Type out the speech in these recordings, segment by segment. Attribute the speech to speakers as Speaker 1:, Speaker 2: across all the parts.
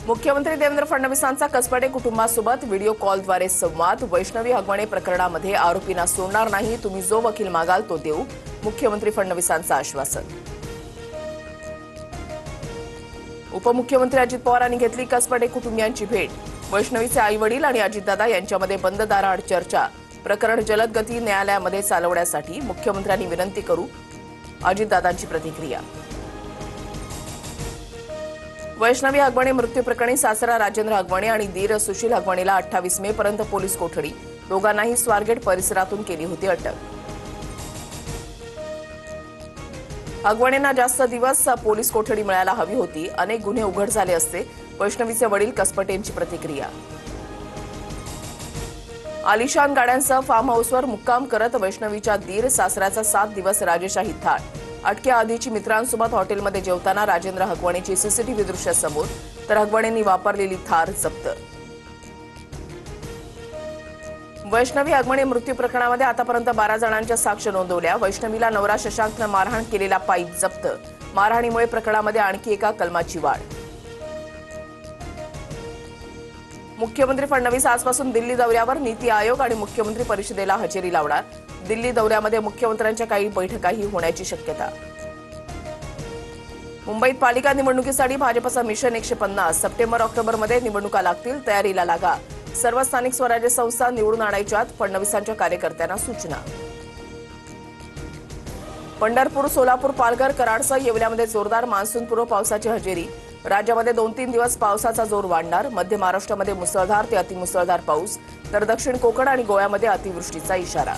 Speaker 1: मुख्यमंत्री देवेंद्र फडणवीसांचा कसबडे कुटुंबासोबत व्हिडिओ कॉलद्वारे संवाद। वैष्णवी हगवणे प्रकरणामध्ये आरोपींना सोडणार नाही, तुम्ही जो वकील मागाल तो देऊ, मुख्यमंत्री फडणवीसांचं आश्वासन। उपमुख्यमंत्री अजित पवारांनी घेतली कसबडे कुटुंबियांची भेट। वैष्णवीचे आईवडील आणि अजितदादा यांच्यामध्ये बंद दाराआड चर्चा। प्रकरण जलद गती न्यायालयामध्ये चालवण्यासाठी मुख्यमंत्र्यांनी विनंती करू, अजितदादांची प्रतिक्रिया। वैष्णवी हगवणे मृत्यू प्रकरणी सासरा राजेंद्र हगवणे आणि दीर सुशील हगवणेला 28 मे पर्यंत पोलीस कोठडी। दोघांनाही स्वारगेट परिसरातून केली होती अटक। हगवणेंना जास्त दिवस पोलीस कोठडी मिळायला हवी होती, अनेक गुन्हे उघड झाले असते, वैष्णवीचे वडील कसपटेंची प्रतिक्रिया। आलिशान गाड्यांसह फार्म हाऊसवर मुक्काम करत वैष्णवीच्या दीर सासऱ्याचा 7 दिवस राजेशाही थाट। अटकेआधीची मित्रांसोबत हॉटेलमध्ये जेवताना राजेंद्र हगवणेची सीसीटीव्ही दृश्य समोर, तर हगवणेंनी वापरलेली थार जप्त। वैष्णवी हगवणे मृत्यू प्रकरणामध्ये आतापर्यंत 12 जणांच्या साक्ष नोंदवल्या। वैष्णवीला नवरा शशांकनं मारहाण केलेला पाईप जप्त। मारहाणीमुळे प्रकरणामध्ये आणखी एका कलमाची वाढ। मुख्यमंत्री फडणवीस आजपासून दिल्ली दौऱ्यावर। नीती आयोग आणि मुख्यमंत्री परिषदेला हजेरी लावणार। दिल्ली दौऱ्यामध्ये मुख्यमंत्र्यांच्या काही बैठकाही होण्याची शक्यता। मुंबईत पालिका निवडणुकीसाठी भाजपचा मिशन 150। सप्टेंबर-ऑक्टोबरमध्ये निवडणुका लागतील, तयारीला लागा। सर्व स्थानिक स्वराज्य संस्था निवडून आणायच्यात, फडणवीसांच्या कार्यकर्त्यांना सूचना। पंढरपूर, सोलापूर, पालघर, कराडसह येवल्यामध्ये जोरदार मान्सूनपूर्व पावसाची हजेरी। राज्यामध्ये 2-3 दिवस पावसाचा जोर वाढणार। मध्य महाराष्ट्रामध्ये मुसळधार ते अतिमुसळधार पाऊस, तर दक्षिण कोकण आणि गोव्यामध्ये अतिवृष्टीचा इशारा।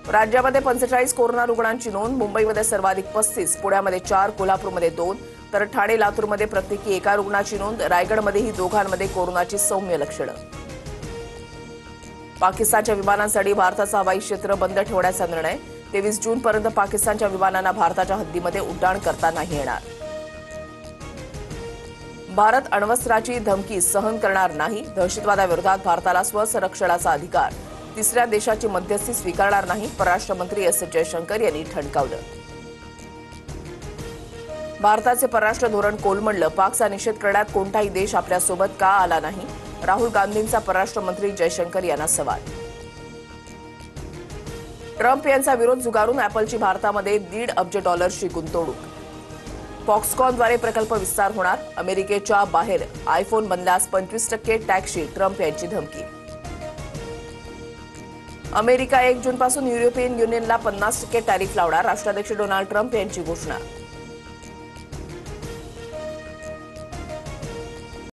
Speaker 1: राज्यामध्ये 45 कोरोना रुग्णांची नोंद। मुंबईमध्ये सर्वाधिक 35, पुण्यामध्ये 4, कोल्हापूरमध्ये 2, तर ठाणे, लातूरमध्ये प्रत्येकी एका रुग्णाची नोंद। रायगडमध्येही दोघांमध्ये कोरोनाची सौम्य लक्षणं। पाकिस्तानच्या विमानांसाठी भारताचं हवाई क्षेत्र बंद ठेवण्याचा निर्णय। 23 जूनपर्यंत पाकिस्तानच्या विमानांना भारताच्या हद्दीमध्ये उड्डाण करता नाही येणार। भारत अण्वस्त्राची धमकी सहन करणार नाही। दहशतवादाविरोधात भारताला स्वसंरक्षणाचा अधिकार। तिसऱ्या देशाची मध्यस्थी स्वीकारणार नाही, परराष्ट्र मंत्री एस जयशंकर यांनी ठणकावलं। भारताचे परराष्ट्र धोरण कोलमडलं। पाकचा निषेध करण्यात कोणताही देश आपल्यासोबत का आला नाही, राहुल गांधींचा परराष्ट्र मंत्री जयशंकर यांना सवाल। ट्रम्प यांचा विरोध झुगारून ॲपलची भारतामध्ये $1.5 अब्ज गुंतवणूक। फॉक्सकॉनद्वारे प्रकल्प विस्तार होणार। अमेरिकेच्या बाहेर आयफोन बनल्यास 25% टॅक्सची ट्रम्प यांची धमकी। अमेरिका 1 जूनपासून युरोपियन युनियनला 50% टॅरिफ लावणार। राष्ट्राध्यक्ष डोनाल्ड ट्रम्प यांची घोषणा।